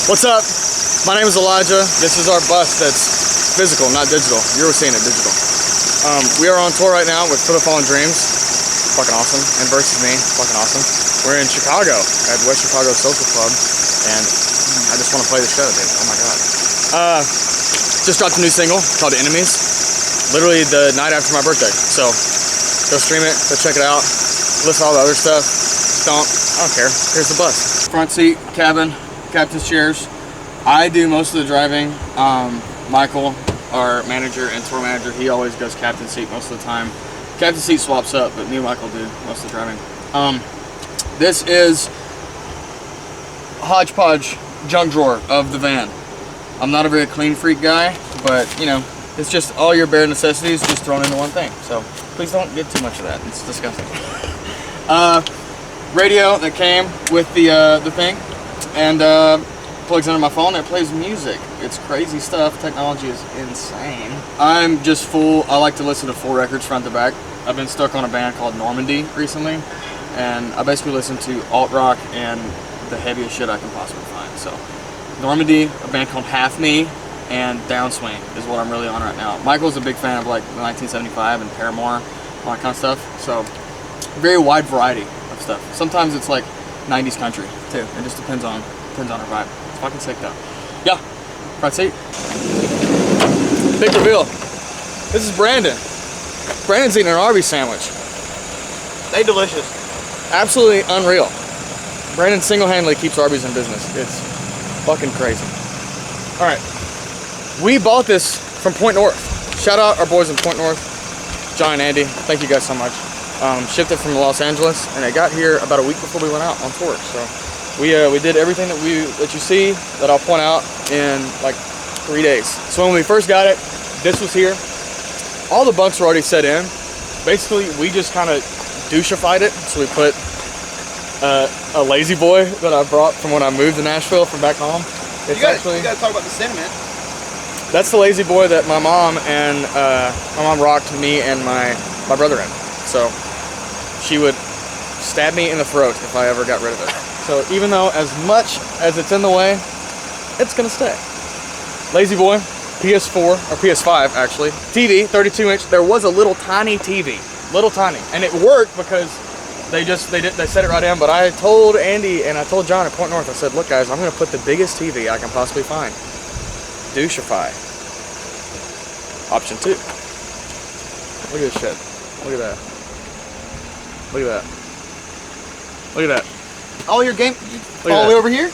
What's up? My name is Elijah. This is our bus that's physical, not digital. You're seeing it digital. We are on tour right now with For the Fallen Dreams. Fucking awesome. And Versus Me. Fucking awesome. We're in Chicago at West Chicago Social Club. And I just want to play the show, dude. Oh my god. Just dropped a new single called Enemies. Literally the night after my birthday. So go stream it. Go check it out. Listen to all the other stuff. Don't. I don't care. Here's the bus. Front seat, cabin. Captain's chairs. I do most of the driving. Michael, our manager and tour manager, he always goes captain seat most of the time. Captain seat swaps up, but me and Michael do most of the driving. This is a hodgepodge junk drawer of the van. I'm not a very clean freak guy, but you know, it's just all your bare necessities just thrown into one thing. So please don't get too much of that. It's disgusting. Radio that came with the thing. And plugs into my phone and it plays music. It's crazy stuff. Technology is insane. I'm just full. I like to listen to full records front to back. I've been stuck on a band called Normandy recently, and I basically listen to alt rock and the heaviest shit I can possibly find. So Normandy, a band called Half Me, and Downswing is what I'm really on right now. Michael's a big fan of like 1975 and Paramore, all that kind of stuff. So very wide variety of stuff. Sometimes it's like 90s country too. It just depends on our vibe. It's fucking sick though. Yeah, front seat. Big reveal. This is Brandon. Brandon's eating an Arby's sandwich. They delicious. Absolutely unreal. Brandon single-handedly keeps Arby's in business. It's fucking crazy. All right, we bought this from Point North. Shout out our boys in Point North, John and Andy. Thank you guys so much. Shipped it from Los Angeles, and it got here about a week before we went out on tour. So we did everything that you see that I'll point out in like 3 days. So when we first got it, this was here. All the bunks were already set in. Basically, we just kind of douchified it. So we put a lazy boy that I brought from when I moved to Nashville from back home. You gotta talk about the sentiment. That's the lazy boy that my mom rocked me and my brother in. So she would stab me in the throat if I ever got rid of it. So even though as much as it's in the way, it's gonna stay. Lazy boy, PS4 or PS5 actually. TV, 32-inch. There was a little tiny TV, little tiny, and it worked because they set it right in. But I told Andy and I told John at Point North, I said, look guys, I'm gonna put the biggest TV I can possibly find. Douchify. Option 2. Look at this shit. Look at that. Look at that. Look at that. All your game all the way over here?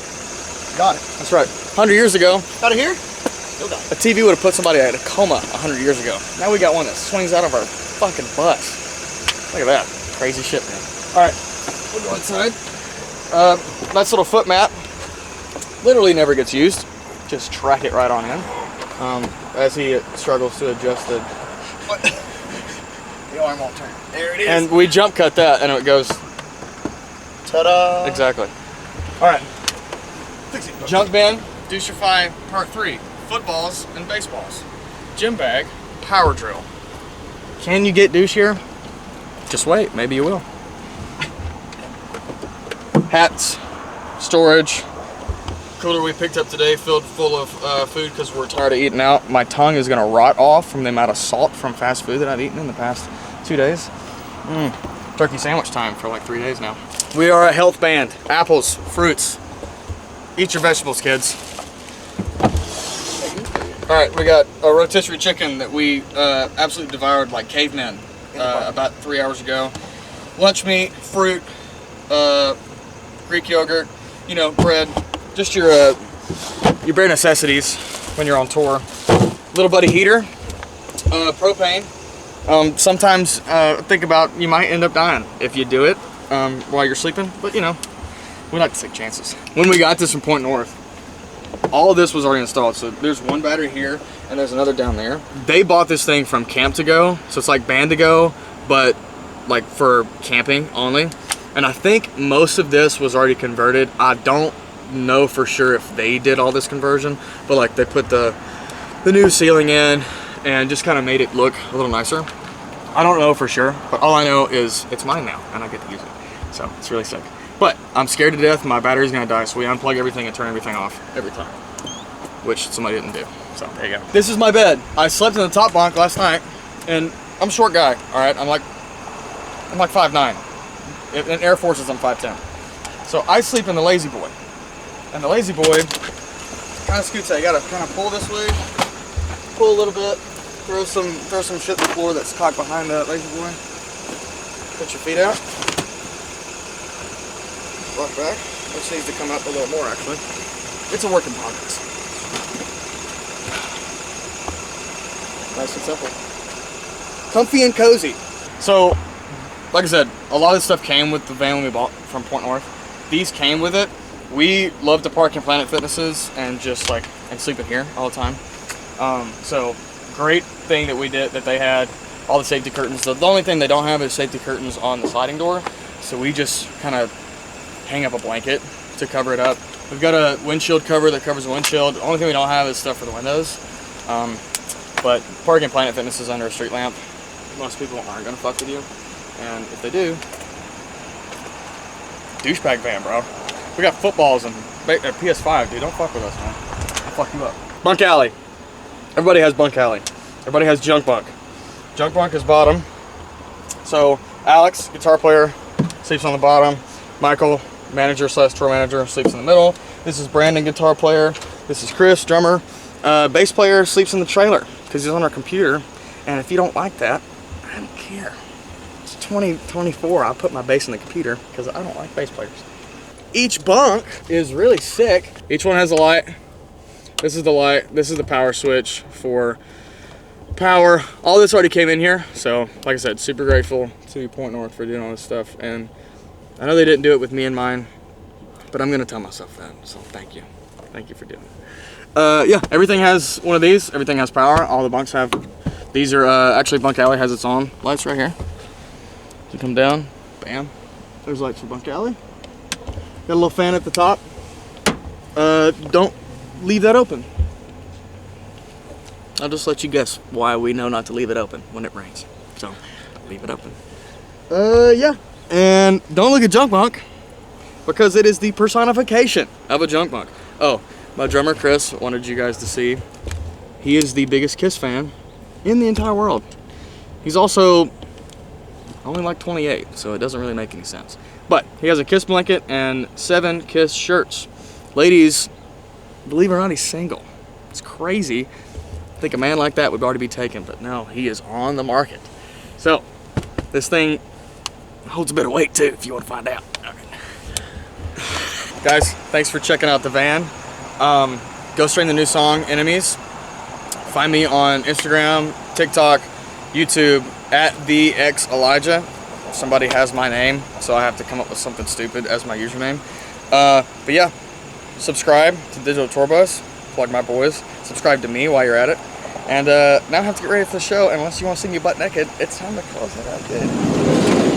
Got it. That's right. 100 years ago. Out of here? Still got it. A TV would have put somebody in a coma 100 years ago. Now we got one that swings out of our fucking bus. Look at that. Crazy shit, man. Alright. We'll go inside. Nice little foot mat. Literally never gets used. Just track it right on in. As he struggles to adjust the arm won't turn. There it is. And we jump cut that and it goes. Ta-da! Exactly. Alright. Junk bin, douchify part 3. Footballs and baseballs. Gym bag, power drill. Can you get douche here? Just wait, maybe you will. Hats, storage. Cooler we picked up today filled full of food because we're tired of eating out. My tongue is gonna rot off from the amount of salt from fast food that I've eaten in the past 2 days. Turkey sandwich time for like 3 days now. We are a health band. Apples, fruits. Eat your vegetables, kids. All right, we got a rotisserie chicken that we absolutely devoured like cavemen about 3 hours ago. Lunch meat, fruit, Greek yogurt, you know, bread. Just your bare necessities when you're on tour. Little buddy heater, propane. Sometimes think about you might end up dying if you do it while you're sleeping, but you know, we like to take chances. When we got this from Point North, all of this was already installed. So there's one battery here and there's another down there. They bought this thing from Camp to Go, so it's like Band to Go, but like for camping only. And I think most of this was already converted. I don't know for sure if they did all this conversion, but like they put the new ceiling in and just kind of made it look a little nicer. I don't know for sure, but all I know is it's mine now and I get to use it. So it's really sick. But I'm scared to death my battery's gonna die, so we unplug everything and turn everything off every time, which somebody didn't do. So there you go. This is my bed. I slept in the top bunk last night, and I'm a short guy. All right, I'm like 5'9". In Air Forces, I'm 5'10". So I sleep in the lazy boy, and the lazy boy kind of scoots out. You gotta kind of pull this way, pull a little bit, throw some shit on the floor that's cocked behind that lazy boy. Put your feet out. Walk back, which needs to come up a little more actually. It's a work in progress. Nice and simple. Comfy and cozy. So, like I said, a lot of this stuff came with the van we bought from Point North. These came with it. We love to park in Planet Fitnesses and just and sleep in here all the time. So great thing that we did, that they had all the safety curtains. The only thing they don't have is safety curtains on the sliding door. So we just kind of hang up a blanket to cover it up. We've got a windshield cover that covers the windshield. The only thing we don't have is stuff for the windows. But parking Planet Fitness is under a street lamp. Most people aren't gonna fuck with you. And if they do, douchebag van, bro. We got footballs and PS5, dude. Don't fuck with us, man. I'll fuck you up. Bunk alley. Everybody has bunk alley. Everybody has junk bunk. Junk bunk is bottom. So Alex, guitar player, sleeps on the bottom. Michael, manager / tour manager, sleeps in the middle. This is Brandon, guitar player. This is Chris, drummer. Bass player sleeps in the trailer because he's on our computer. And if you don't like that, I don't care. It's 2024. I'll put my bass in the computer because I don't like bass players. Each bunk is really sick. Each one has a light. This is the light. This is the power switch for power. All this already came in here. So, like I said, super grateful to Point North for doing all this stuff. And I know they didn't do it with me in mind, but I'm going to tell myself that. So, thank you. Thank you for doing it. Yeah, everything has one of these. Everything has power. All the bunks have. These are actually, Bunk Alley has its own lights right here. You come down, bam. There's lights for Bunk Alley. Got a little fan at the top. Don't leave that open. I'll just let you guess why we know not to leave it open when it rains. So, leave it open. Yeah. And don't look at junk bunk because it is the personification of a junk bunk. Oh, my drummer Chris wanted you guys to see. He is the biggest Kiss fan in the entire world. He's also only like 28, so it doesn't really make any sense. But he has a Kiss blanket and 7 Kiss shirts. Ladies, believe it or not, he's single. It's crazy. I think a man like that would already be taken, but no, he is on the market. So, this thing holds a bit of weight too, if you want to find out. Okay. Guys, thanks for checking out the van. Go stream the new song, Enemies. Find me on Instagram, TikTok, YouTube, at @TheXElijah. Somebody has my name, so I have to come up with something stupid as my username. But yeah, subscribe to Digital Tour Bus, plug my boys. Subscribe to me while you're at it. And now I have to get ready for the show. Unless you want to see me butt naked, it's time to close it out, dude.